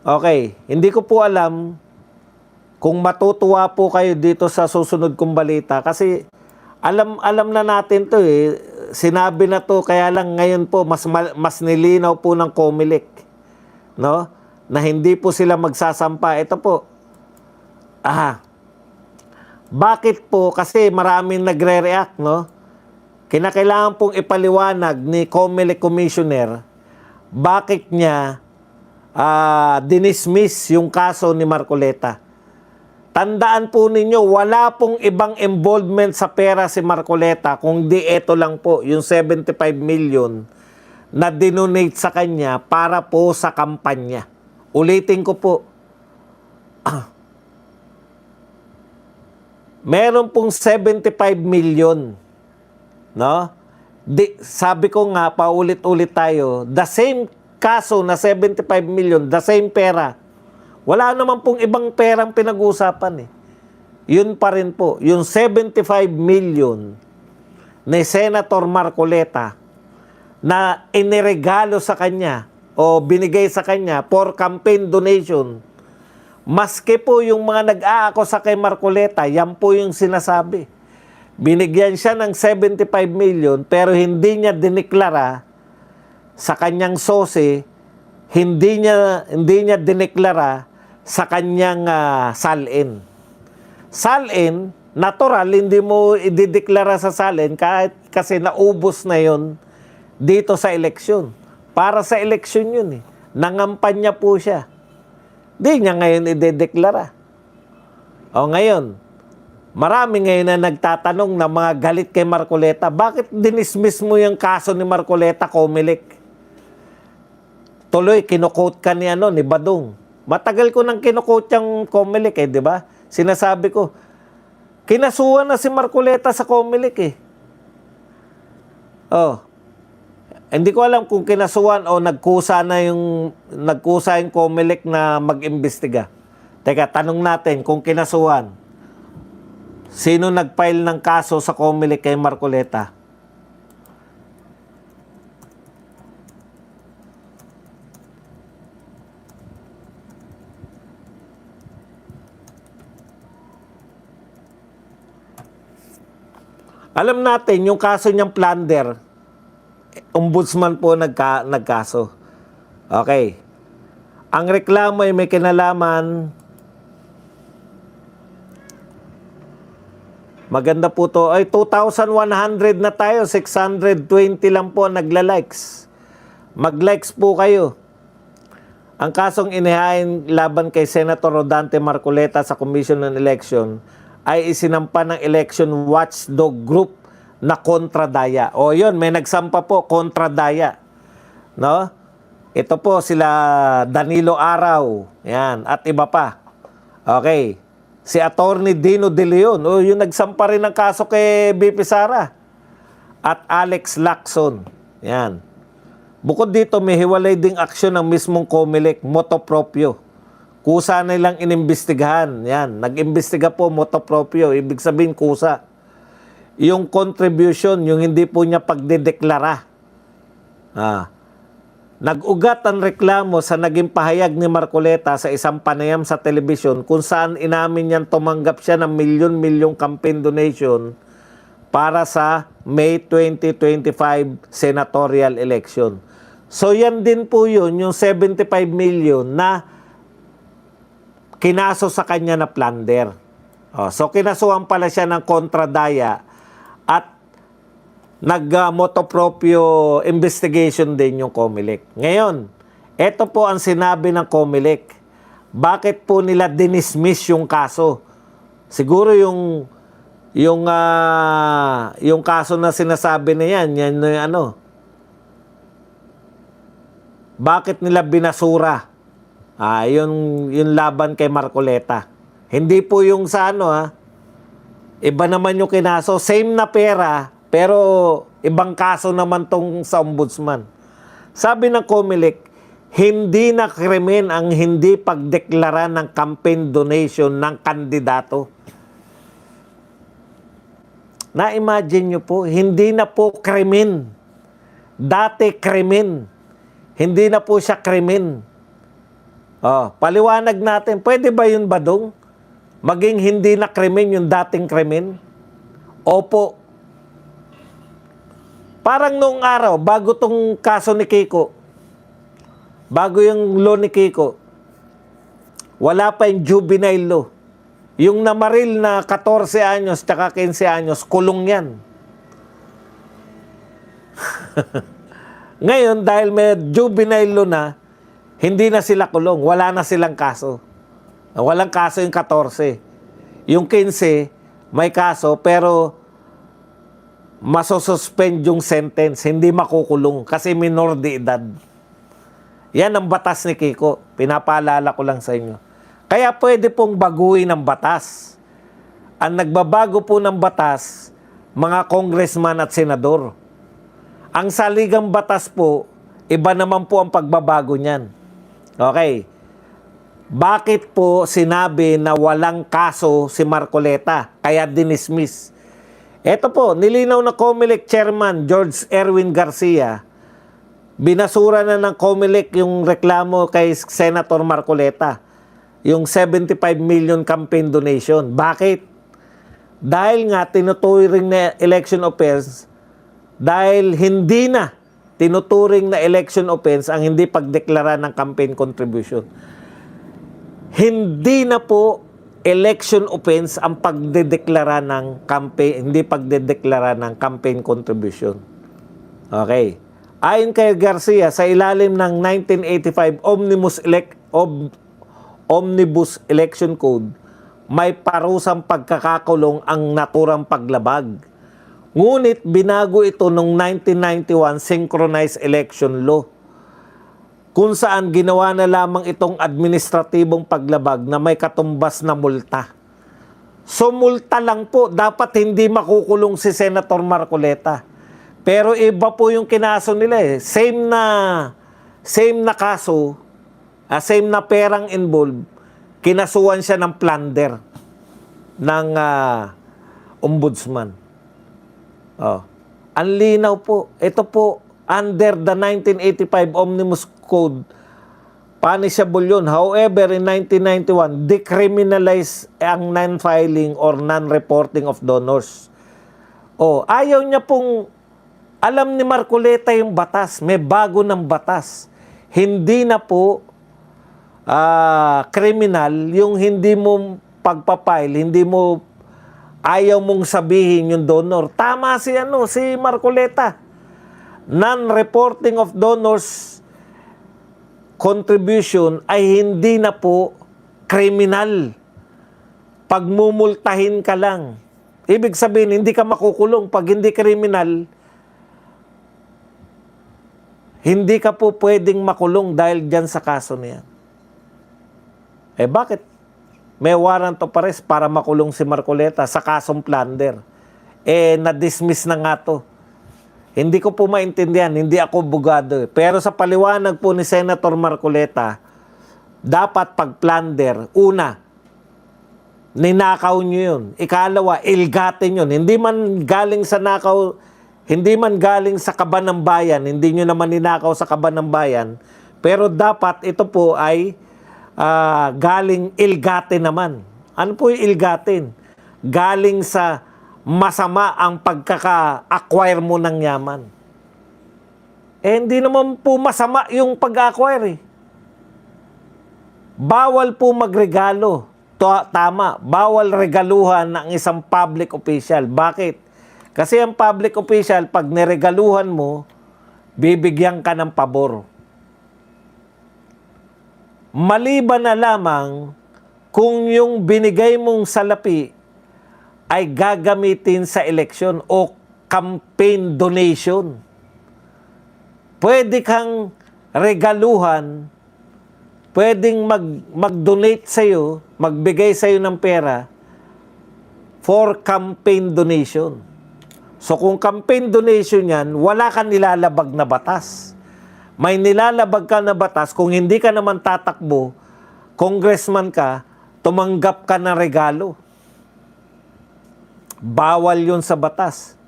Okay, hindi ko po alam kung matutuwa po kayo dito sa susunod kong balita kasi alam na natin 'to eh. Sinabi na 'to kaya lang ngayon po mas nilinaw po ng COMELEC, no? Na hindi po sila magsasampa. Ito po. Bakit po? Kasi maraming nagre-react, no? Kinakailangan pong ipaliwanag ni COMELEC Commissioner bakit niya dinismiss yung kaso ni Marcoleta. Tandaan po ninyo, wala pong ibang involvement sa pera si Marcoleta kundi ito lang po, yung 75 million na dinonate sa kanya para po sa kampanya. Ulitin ko po, meron pong 75 million, no? Sabi ko nga, paulit-ulit tayo, the same kaso na 75 million, the same pera. Wala naman pong ibang perang pinag-uusapan eh. Yun pa rin po, yung 75 million ni Senator Marcoleta na iniregalo sa kanya o binigay sa kanya for campaign donation. Maski po yung mga nag-aakusa kay Marcoleta, yan po yung sinasabi. Binigyan siya ng 75 million pero hindi niya diniklara sa kanyang sosi, hindi niya dineklara sa kanyang salin. Salin, natural, hindi mo idideklara sa salin kahit kasi naubos na yon dito sa eleksyon. Para sa eleksyon yun eh. Nangampanya po siya. Di niya ngayon idedeklara. O ngayon, marami ngayon na nagtatanong na mga galit kay Marcoleta, bakit dinismiss mo yung kaso ni Marcoleta, COMELEC? Tuloy, kinukot ka ni Badong. Matagal ko nang kinukot yung COMELEC eh, di ba? Sinasabi ko, kinasuhan na si Marcoleta sa COMELEC eh. Oh. Hindi ko alam kung kinasuhan o nagkusa yung COMELEC na mag-imbestiga. Teka, tanong natin kung kinasuhan. Sino nag-file ng kaso sa COMELEC kay Marcoleta? Alam natin, yung kaso niyang plunder, ombudsman po nagkaso. Okay. Ang reklamo ay may kinalaman. Maganda po to. Ay, 2,100 na tayo. 620 lang po nagla-likes. Mag-likes po kayo. Ang kasong inihain laban kay Senator Rodante Marcoleta sa Commission on Election ay isinampa ng Election Watchdog Group na Kontradaya. O yun, may nagsampa po, Kontradaya. No? Ito po sila Danilo Araw. Yan, at iba pa. Okay. Si Attorney Dino De Leon. O yung nagsampa rin ng kaso kay BP Sara. At Alex Lacson. Yan. Bukod dito, may hiwalay ding aksyon ng mismong COMELEC, motu proprio. Kusa nilang inimbestigahan. Yan. Nag-imbestiga po motu proprio. Ibig sabihin kusa. Yung contribution, yung hindi po niya pagdedeklara. Nag-ugat ang reklamo sa naging pahayag ni Marcoleta sa isang panayam sa telebisyon kung saan inamin niyang tumanggap siya ng milyon-milyong campaign donation para sa May 2025 senatorial election. So yan din po yun, yung 75 million na kinaso sa kanya na plunder. So kinasuhan pala siya ng kontradaya at nag-motu proprio investigation din yung COMELEC. Ngayon, ito po ang sinabi ng COMELEC. Bakit po nila dinismiss yung kaso? Siguro yung kaso na sinasabi na yan yung bakit nila binasura? Yung laban kay Marcoleta. Hindi po yung sa iba naman yung kinaso. Same na pera, pero ibang kaso naman tong sa ombudsman. Sabi ng COMELEC, hindi na krimen ang hindi pagdeklara ng campaign donation ng kandidato. Na-imagine nyo po, hindi na po krimen. Dati krimen. Hindi na po siya krimen. Oh, paliwanag natin, pwede ba yun, Badong? Maging hindi na krimen yung dating krimen? Opo. Parang noong araw, bago tong kaso ni Kiko, bago yung law ni Kiko, wala pa yung juvenile law. Yung namaril na 14 anyos tsaka 15 anyos, kulong yan. Ngayon, dahil may juvenile law na, hindi na sila kulong. Wala na silang kaso. Walang kaso yung 14. Yung 15, may kaso, pero masosuspend yung sentence. Hindi makukulong kasi minor de edad. Yan ang batas ni Kiko. Pinapaalala ko lang sa inyo. Kaya pwede pong baguhin ang batas. Ang nagbabago po ng batas, mga congressman at senador. Ang saligang batas po, iba naman po ang pagbabago niyan. Okay. Bakit po sinabi na walang kaso si Marcoleta kaya dinismiss? Ito po, nilinaw na COMELEC Chairman George Erwin Garcia, binasura na ng COMELEC yung reklamo kay Senator Marcoleta, yung 75 million campaign donation. Bakit? Dahil nga tinuturing na election offense, dahil hindi na tinuturing na election offense ang hindi pagdeklara ng campaign contribution. Hindi na po election offense ang pagdedeklara ng campaign, hindi pagdedeklara ng campaign contribution. Okay. Ayon kay Garcia, sa ilalim ng 1985 Omnibus Election Code, may parusang pagkakakulong ang naturang paglabag. Ngunit binago ito noong 1991 Synchronized Election Law, kung saan ginawa na lamang itong administratibong paglabag na may katumbas na multa. So multa lang po, dapat hindi makukulong si Senator Marcoleta. Pero iba po yung kinaso nila eh. Same na kaso, same na perang involved, kinasuhan siya ng plunder ng ombudsman. Oh. Ang linaw po. Ito po, under the 1985 Omnibus Code, punishable yun. However, in 1991, decriminalize ang non-filing or non-reporting of donors. Oh, ayaw niya pong, alam ni Marcoleta yung batas. May bago ng batas. Hindi na po criminal yung hindi mo pagpapile, hindi mo ayaw mong sabihin yung donor. Tama si Marcoleta. Non-reporting of donors contribution ay hindi na po criminal. Pagmumultahin ka lang. Ibig sabihin, hindi ka makukulong. Pag hindi criminal, hindi ka po pwedeng makulong dahil dyan sa kaso niya. Eh bakit? May warrant of arrest para makulong si Marcoleta sa kasong plunder. Eh, na-dismiss na nga to. Hindi ko po maintindihan, hindi ako abogado. Pero sa paliwanag po ni Senator Marcoleta, dapat pag plunder, una, ninakaw nyo yun. Ikalawa, ilgatin yun. Hindi man galing sa nakaw, hindi man galing sa kaban ng bayan, hindi nyo naman ninakaw sa kaban ng bayan, pero dapat ito po ay galing ilgatin naman. Ano po yung ilgatin? Galing sa masama ang pagkaka-acquire mo ng yaman. Eh, hindi naman po masama yung pag-acquire eh. Bawal po magregalo. Tama, bawal regaluhan ng isang public official. Bakit? Kasi ang public official, pag niregaluhan mo, bibigyan ka ng pabor. Maliban na lamang kung yung binigay mong salapi ay gagamitin sa eleksyon o campaign donation. Pwede kang regaluhan, pwedeng mag-donate sa'yo, magbigay sa'yo ng pera for campaign donation. So kung campaign donation yan, wala kang nilalabag na batas. May nilalabag ka na batas kung hindi ka naman tatakbo, congressman ka, tumanggap ka ng regalo. Bawal yun sa batas.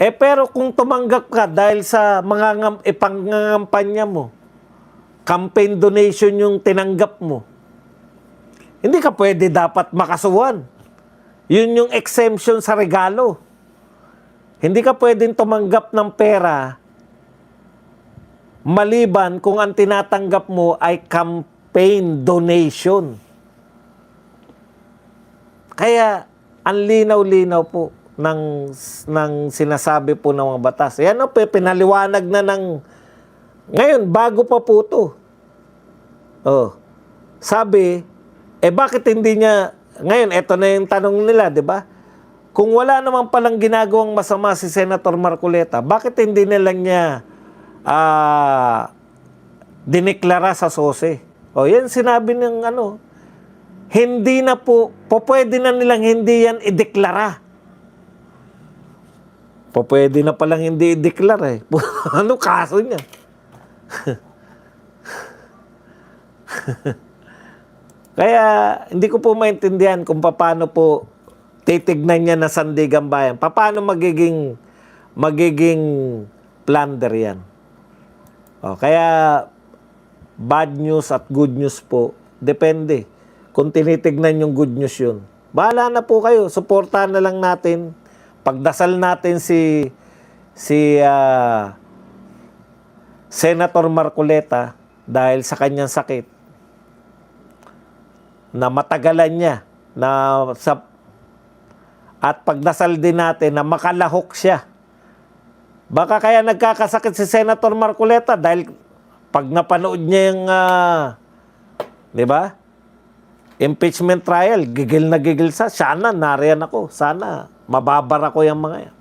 Pero kung tumanggap ka dahil sa mga ipangangampanya mo, campaign donation yung tinanggap mo, hindi ka pwede dapat makasuhan. Yun yung exemption sa regalo. Hindi ka pwedeng tumanggap ng pera maliban kung ang tinatanggap mo ay campaign donation. Kaya, ang linaw-linaw po ng sinasabi po ng mga batas. Yan o, pinaliwanag na ng... Ngayon, bago pa po ito. Oh, sabi, bakit hindi niya... Ngayon, eto na yung tanong nila, di ba? Kung wala naman palang ginagawang masama si Senator Marcoleta, bakit hindi nila niya dineklara sa SOSE? O, yan sinabi ng hindi na po, pwede na nilang hindi yan ideklara. Pwede na palang hindi ideklara eh. Ano kaso niya? Kaya, hindi ko po maintindihan kung paano po titignan niya na Sandigan Bayan. Paano magiging plunder yan. O, kaya, bad news at good news po, depende. Kung tinitignan yung good news yun. Bahala na po kayo. Suportahan na lang natin. Pagdasal natin si Senator Marcoleta dahil sa kanyang sakit na matagalan niya at pagdasal din natin na makalahok siya. Baka kaya nagkakasakit si Senator Marcoleta dahil pag napanood niya yung di ba? Impeachment trial, gigil na gigil sana nariyan ako. Sana mababara ko yung mga yan.